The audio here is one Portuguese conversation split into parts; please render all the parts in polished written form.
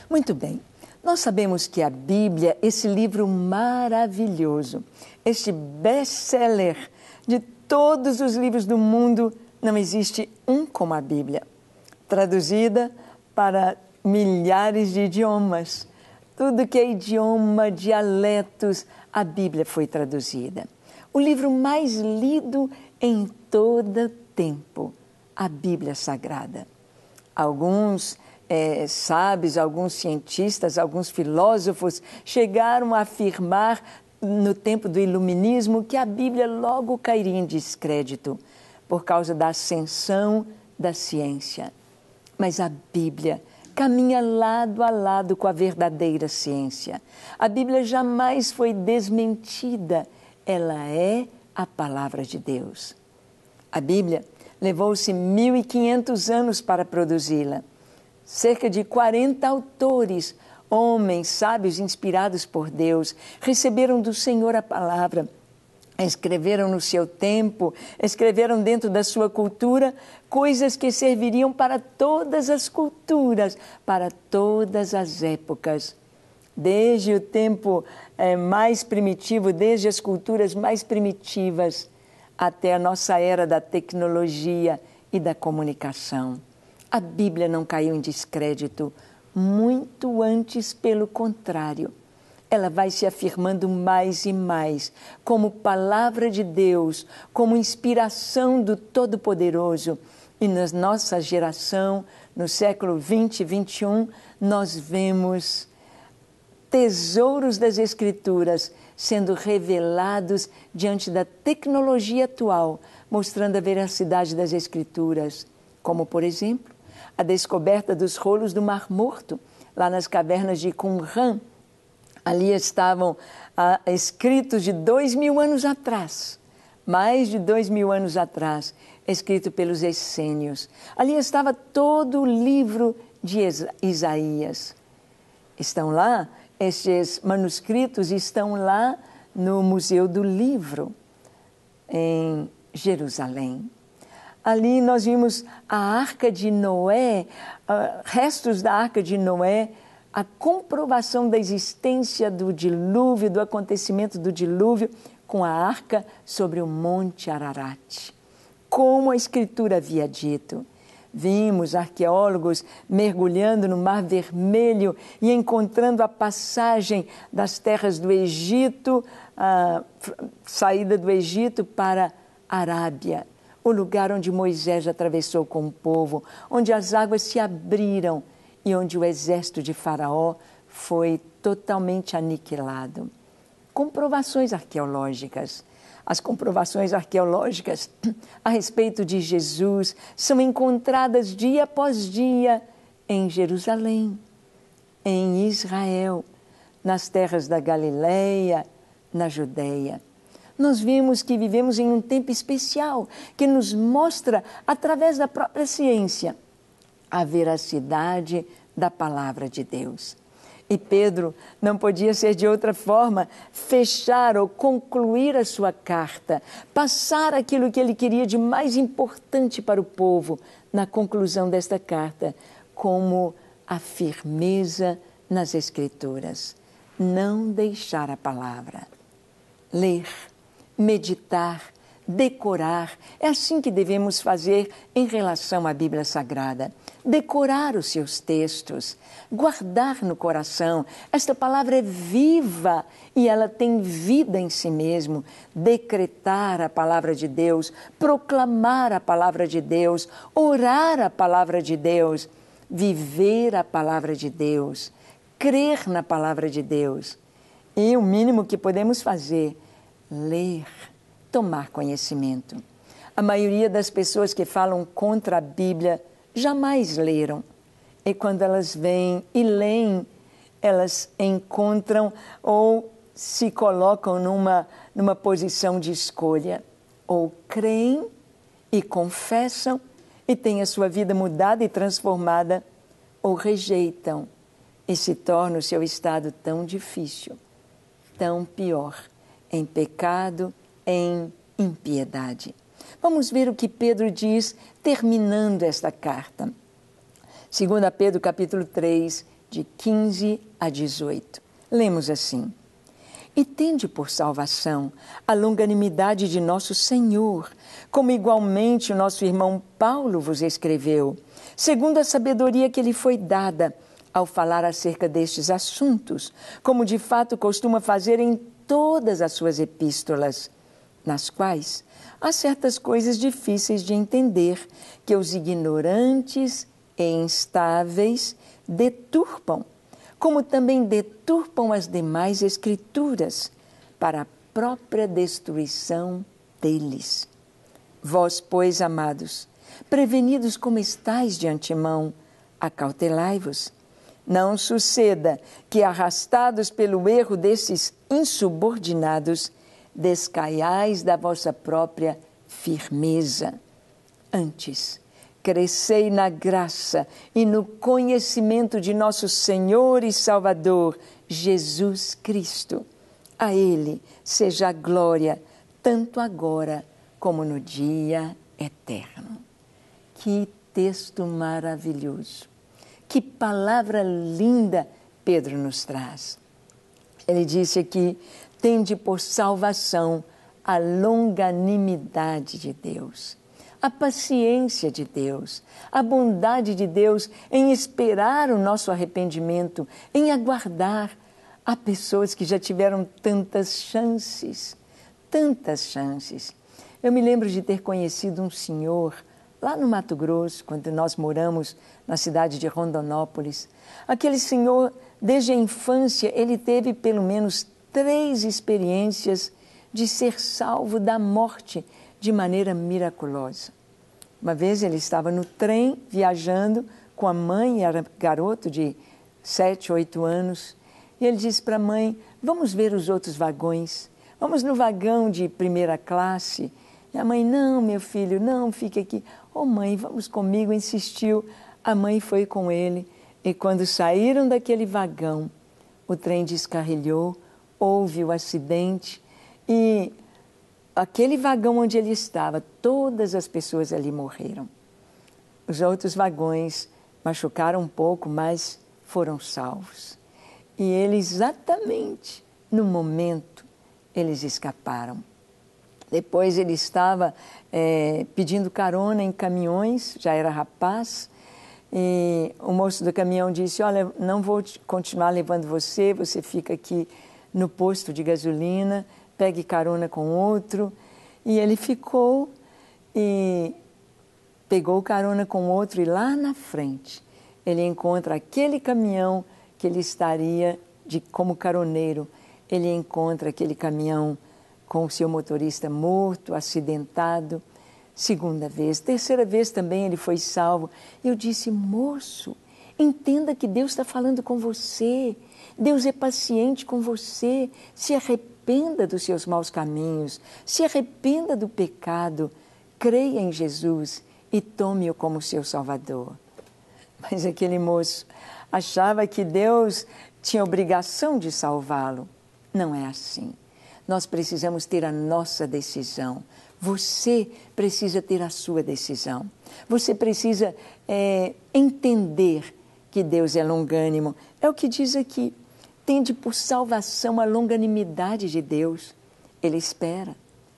Muito bem, nós sabemos que a Bíblia, esse livro maravilhoso, este best-seller de todos os livros do mundo, não existe um como a Bíblia, traduzida para milhares de idiomas. Tudo que é idioma, dialetos, a Bíblia foi traduzida. O livro mais lido em todo tempo, a Bíblia Sagrada. Alguns sábios, alguns cientistas, alguns filósofos chegaram a afirmar no tempo do Iluminismo que a Bíblia logo cairia em descrédito por causa da ascensão da ciência. Mas a Bíblia caminha lado a lado com a verdadeira ciência. A Bíblia jamais foi desmentida, ela é a palavra de Deus. A Bíblia levou-se 1.500 anos para produzi-la. Cerca de 40 autores, homens sábios inspirados por Deus, receberam do Senhor a palavra, escreveram no seu tempo, escreveram dentro da sua cultura coisas que serviriam para todas as culturas, para todas as épocas. Desde o tempo mais primitivo, desde as culturas mais primitivas, até a nossa era da tecnologia e da comunicação. A Bíblia não caiu em descrédito, muito antes, pelo contrário. Ela vai se afirmando mais e mais como palavra de Deus, como inspiração do Todo-Poderoso. E na nossa geração, no século 20 e 21, nós vemos tesouros das Escrituras sendo revelados diante da tecnologia atual, mostrando a veracidade das Escrituras, como, por exemplo, a descoberta dos rolos do Mar Morto, lá nas cavernas de Qumran. Ali estavam escritos de 2.000 anos atrás, mais de 2.000 anos atrás, escrito pelos essênios. Ali estava todo o livro de Isaías. Estão lá, estes manuscritos estão lá no Museu do Livro, em Jerusalém. Ali nós vimos a Arca de Noé, restos da Arca de Noé, a comprovação da existência do dilúvio, do acontecimento do dilúvio, com a arca sobre o Monte Ararat. Como a Escritura havia dito. Vimos arqueólogos mergulhando no Mar Vermelho e encontrando a passagem das terras do Egito, a saída do Egito para a Arábia, o lugar onde Moisés atravessou com o povo, onde as águas se abriram e onde o exército de Faraó foi totalmente aniquilado. Comprovações arqueológicas. As comprovações arqueológicas a respeito de Jesus são encontradas dia após dia em Jerusalém, em Israel, nas terras da Galileia, na Judéia. Nós vimos que vivemos em um tempo especial que nos mostra, através da própria ciência, a veracidade da palavra de Deus. E Pedro não podia ser de outra forma, fechar ou concluir a sua carta, passar aquilo que ele queria de mais importante para o povo na conclusão desta carta, como a firmeza nas Escrituras. Não deixar a palavra. Ler, meditar, decorar. É assim que devemos fazer em relação à Bíblia Sagrada. Decorar os seus textos, guardar no coração. Esta palavra é viva e ela tem vida em si mesmo. Decretar a palavra de Deus, proclamar a palavra de Deus, orar a palavra de Deus, viver a palavra de Deus, crer na palavra de Deus. E o mínimo que podemos fazer, ler, tomar conhecimento. A maioria das pessoas que falam contra a Bíblia jamais leram. E quando elas vêm e leem, elas encontram ou se colocam numa posição de escolha. Ou creem e confessam e têm a sua vida mudada e transformada, ou rejeitam e se torna o seu estado tão difícil, tão pior, em pecado, em impiedade. Vamos ver o que Pedro diz terminando esta carta. 2 Pedro capítulo 3 de 15 a 18. Lemos assim: E tende por salvação a longanimidade de nosso Senhor, como igualmente o nosso irmão Paulo vos escreveu, segundo a sabedoria que lhe foi dada, ao falar acerca destes assuntos, como de fato costuma fazer em todas as suas epístolas, nas quais há certas coisas difíceis de entender, que os ignorantes e instáveis deturpam, como também deturpam as demais escrituras, para a própria destruição deles. Vós, pois, amados, prevenidos como estáis de antemão, acautelai-vos. Não suceda que, arrastados pelo erro desses insubordinados, descaiais da vossa própria firmeza. Antes, crescei na graça e no conhecimento de nosso Senhor e Salvador, Jesus Cristo. A Ele seja a glória, tanto agora como no dia eterno. Que texto maravilhoso! Que palavra linda Pedro nos traz. Ele disse aqui: tende por salvação a longanimidade de Deus, a paciência de Deus, a bondade de Deus em esperar o nosso arrependimento, em aguardar. Há pessoas que já tiveram tantas chances, tantas chances. Eu me lembro de ter conhecido um senhor lá no Mato Grosso, quando nós moramos na cidade de Rondonópolis. Aquele senhor, desde a infância, ele teve pelo menos 3 experiências de ser salvo da morte de maneira miraculosa. Uma vez ele estava no trem, viajando com a mãe, era garoto de 7, 8 anos, e ele disse para a mãe: vamos ver os outros vagões, vamos no vagão de primeira classe. E a mãe: não, meu filho, não, fique aqui. Oh, mãe, vamos comigo, insistiu. A mãe foi com ele, e quando saíram daquele vagão, o trem descarrilhou, houve o acidente, e aquele vagão onde ele estava, todas as pessoas ali morreram. Os outros vagões machucaram um pouco, mas foram salvos. E eles, exatamente no momento, eles escaparam. Depois ele estava pedindo carona em caminhões, já era rapaz, e o moço do caminhão disse: olha, não vou continuar levando você, você fica aqui no posto de gasolina, pegue carona com outro. E ele ficou e pegou carona com outro, e lá na frente ele encontra aquele caminhão que ele estaria como caroneiro. Ele encontra aquele caminhão com o seu motorista morto, acidentado. Segunda vez, terceira vez também ele foi salvo. Eu disse: moço, entenda que Deus está falando com você. Deus é paciente com você. Se arrependa dos seus maus caminhos. Se arrependa do pecado. Creia em Jesus e tome-o como seu Salvador. Mas aquele moço achava que Deus tinha obrigação de salvá-lo. Não é assim. Nós precisamos ter a nossa decisão. Você precisa ter a sua decisão. Você precisa entender que Deus é longânimo. É o que diz aqui. Tende por salvação a longanimidade de Deus. Ele espera,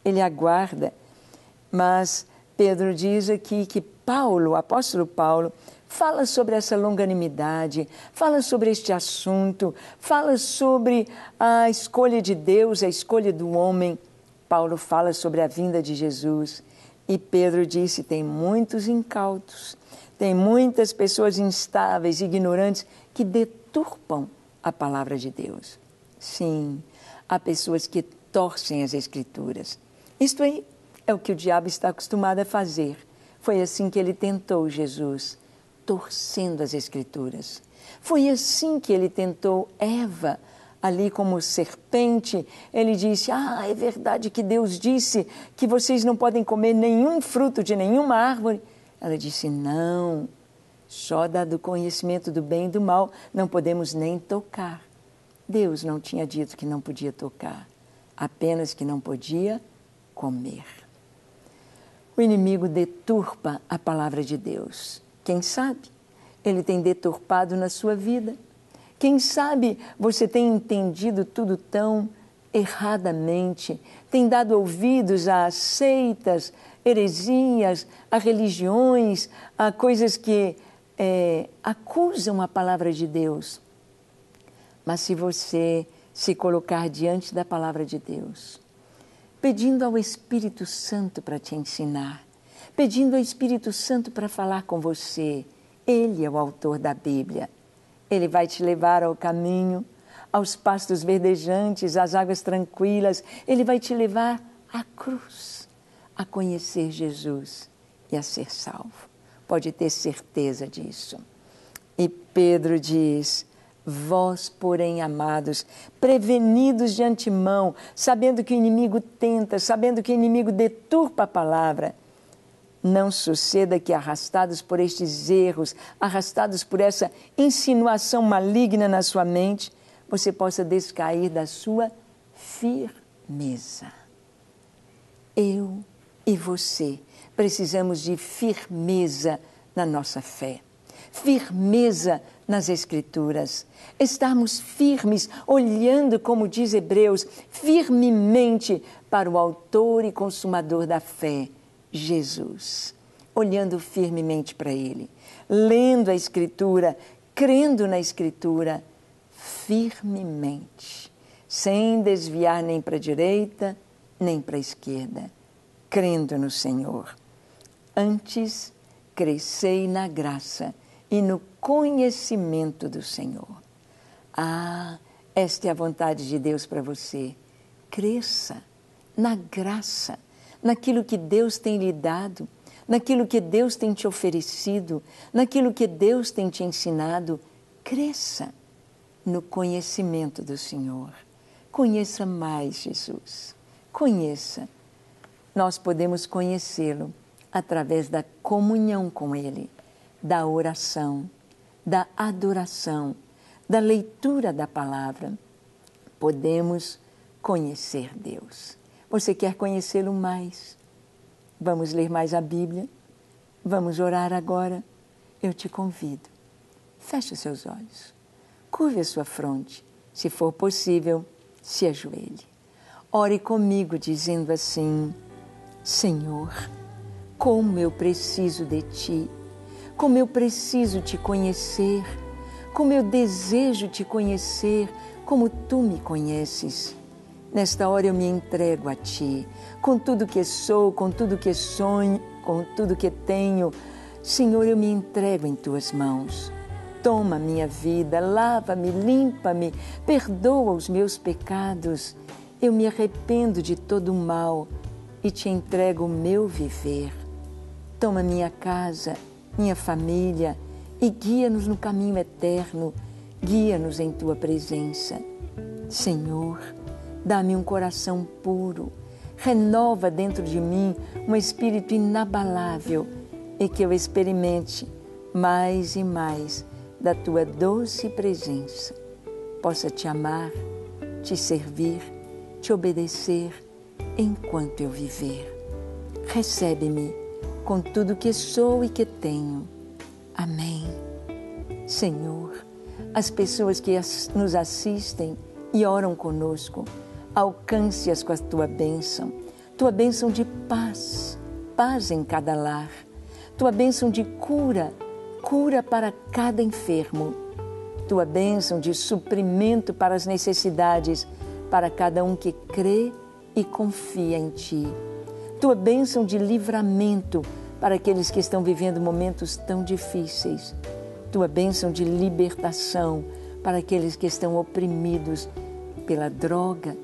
ele aguarda. Mas Pedro diz aqui que Paulo, o apóstolo Paulo, fala sobre essa longanimidade, fala sobre este assunto, fala sobre a escolha de Deus, a escolha do homem. Paulo fala sobre a vinda de Jesus. E Pedro disse: tem muitos incautos, tem muitas pessoas instáveis, ignorantes, que deturpam a palavra de Deus. Sim, há pessoas que torcem as Escrituras. Isto aí é o que o diabo está acostumado a fazer. Foi assim que ele tentou Jesus, torcendo as Escrituras. Foi assim que ele tentou Eva, ali como serpente. Ele disse: é verdade que Deus disse que vocês não podem comer nenhum fruto de nenhuma árvore. Ela disse: não, só dado o conhecimento do bem e do mal, não podemos nem tocar. Deus não tinha dito que não podia tocar, apenas que não podia comer. O inimigo deturpa a palavra de Deus. Quem sabe? Ele tem deturpado na sua vida. Quem sabe você tem entendido tudo tão erradamente, tem dado ouvidos a seitas, heresias, a religiões, a coisas que acusam a palavra de Deus. Mas se você se colocar diante da palavra de Deus, pedindo ao Espírito Santo para te ensinar, pedindo ao Espírito Santo para falar com você, Ele é o autor da Bíblia. Ele vai te levar ao caminho, aos pastos verdejantes, às águas tranquilas. Ele vai te levar à cruz, a conhecer Jesus e a ser salvo. Pode ter certeza disso. E Pedro diz: vós, porém, amados, prevenidos de antemão, sabendo que o inimigo tenta, sabendo que o inimigo deturpa a palavra, não suceda que, arrastados por estes erros, arrastados por essa insinuação maligna na sua mente, você possa descair da sua firmeza. Eu e você precisamos de firmeza na nossa fé, firmeza nas Escrituras, estarmos firmes, olhando, como diz Hebreus, firmemente para o autor e consumador da fé, Jesus, olhando firmemente para Ele, lendo a Escritura, crendo na Escritura, firmemente, sem desviar nem para a direita, nem para a esquerda, crendo no Senhor. Antes, crescei na graça e no conhecimento do Senhor. Esta é a vontade de Deus para você. Cresça na graça, naquilo que Deus tem lhe dado, naquilo que Deus tem te oferecido, naquilo que Deus tem te ensinado. Cresça no conhecimento do Senhor. Conheça mais Jesus. Conheça. Nós podemos conhecê-lo através da comunhão com Ele, da oração, da adoração, da leitura da palavra. Podemos conhecer Deus. Você quer conhecê-lo mais? Vamos ler mais a Bíblia? Vamos orar agora? Eu te convido. Feche os seus olhos. Curve a sua fronte. Se for possível, se ajoelhe. Ore comigo dizendo assim: Senhor, como eu preciso de Ti, como eu preciso Te conhecer, como eu desejo Te conhecer, como Tu me conheces. Nesta hora eu me entrego a Ti, com tudo que sou, com tudo que sonho, com tudo que tenho. Senhor, eu me entrego em Tuas mãos. Toma minha vida, lava-me, limpa-me, perdoa os meus pecados. Eu me arrependo de todo o mal e Te entrego o meu viver. Toma minha casa, minha família e guia-nos no caminho eterno, guia-nos em Tua presença. Senhor, dá-me um coração puro, renova dentro de mim um espírito inabalável e que eu experimente mais e mais da Tua doce presença, possa Te amar, Te servir, Te obedecer enquanto eu viver. Recebe-me com tudo que sou e que tenho. Amém. Senhor, as pessoas que nos assistem e oram conosco, alcance-as com a Tua bênção de paz, paz em cada lar, Tua bênção de cura, cura para cada enfermo, Tua bênção de suprimento para as necessidades, para cada um que crê e confia em Ti, Tua bênção de livramento para aqueles que estão vivendo momentos tão difíceis, Tua bênção de libertação para aqueles que estão oprimidos pela droga,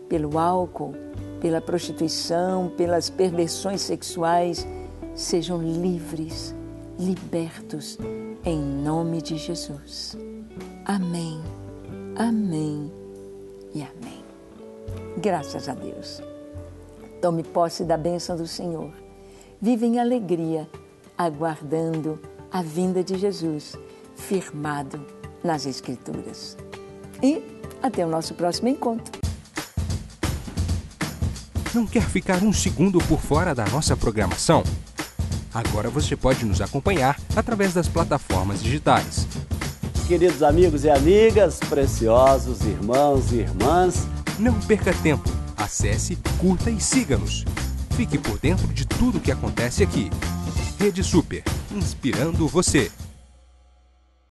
pelo álcool, pela prostituição, pelas perversões sexuais, sejam livres, libertos, em nome de Jesus. Amém, amém e amém. Graças a Deus. Tome posse da bênção do Senhor. Vive em alegria, aguardando a vinda de Jesus, firmado nas Escrituras. E até o nosso próximo encontro. Não quer ficar um segundo por fora da nossa programação? Agora você pode nos acompanhar através das plataformas digitais. queridos amigos e amigas, preciosos irmãos e irmãs. Não perca tempo. Acesse, curta e siga-nos. Fique por dentro de tudo o que acontece aqui. Rede Super, inspirando você.